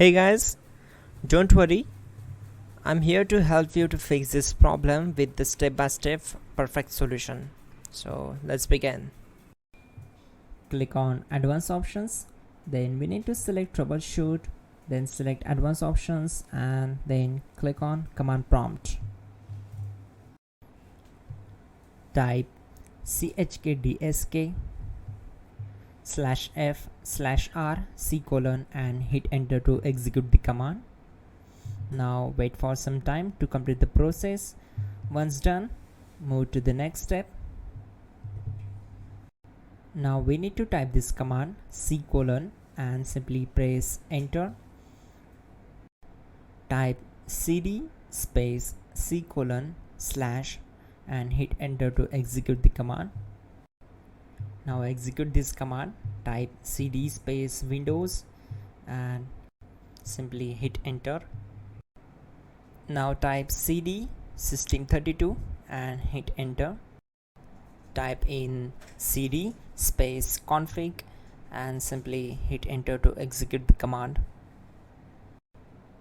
Hey guys, don't worry, I'm here to help you to fix this problem with the step-by-step perfect solution. So let's begin. Click on advanced options, then we need to select troubleshoot, then select advanced options and then click on command prompt. Type chkdsk/f/r:" and hit enter to execute the command. Now wait for some time to complete the process. Once done, move to the next step. Now we need to type this command and simply press enter. Type cd space c:/ and hit enter to execute the command. Now execute this command. Type cd space Windows and simply hit enter. Now type cd system32 and hit enter. Type in cd space config and simply hit enter to execute the command.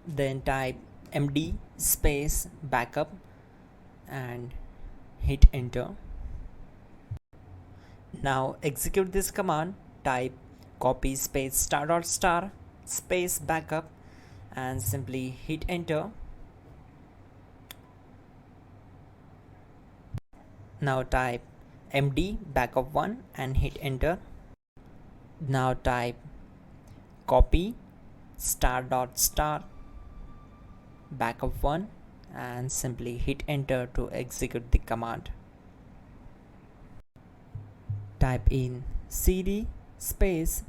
Then type md space backup and hit enter. Now execute this command. Type copy space *** space backup and simply hit enter. Now type md backup1 and hit enter. Now type copy *** backup1 and simply hit enter to execute the command. Type in cd space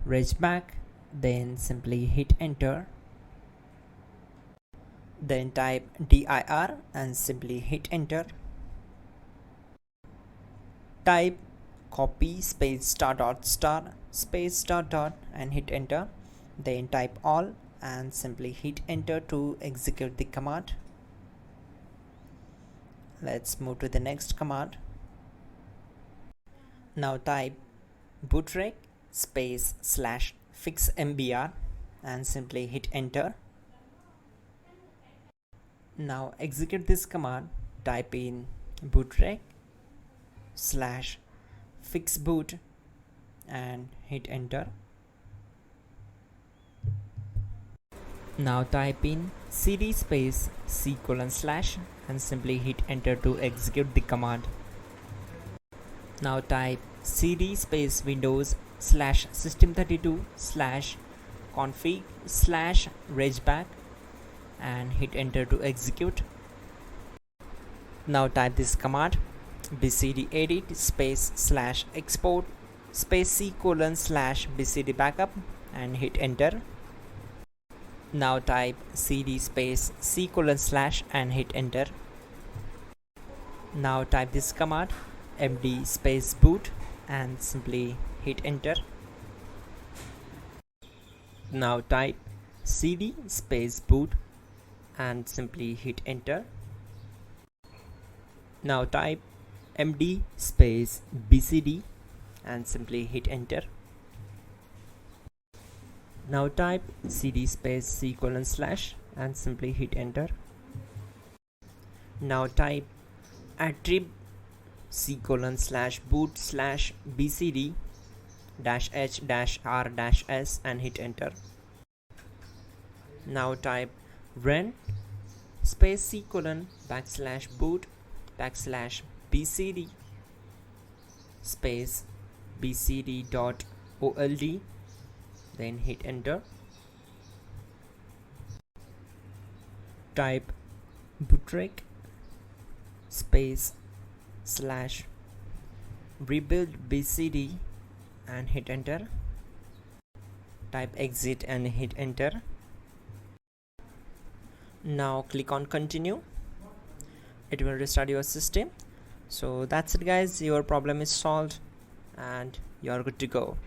regback, then simply hit enter. Then type dir and simply hit enter. Type copy space *** space .. and hit enter. Then type all and simply hit enter to execute the command. Let's move to the next command. Now type bootrec space /fixmbr and simply hit enter. Now execute this command. Type in bootrec /fixboot and hit enter. Now type in cd space c:/ and simply hit enter to execute the command. Now type cd space Windows /system32/config/regback and hit enter to execute. Now type this command bcdedit space /export space c:/ bcdbackup and hit enter. Now type cd space c:/ and hit enter. Now type this command md space boot and simply hit enter. Now type cd space boot and simply hit enter. Now type md space bcd and simply hit enter. Now type cd space c:/ and simply hit enter. Now type attrib c:/boot/bcd-h-r-s and hit enter. Now type run space c:/boot/bcd space bcd.old, then hit enter. Type bootrec space /rebuild bcd and hit enter. Type exit and hit enter. Now click on continue. It will restart your system. So that's it guys, your problem is solved and you are good to go.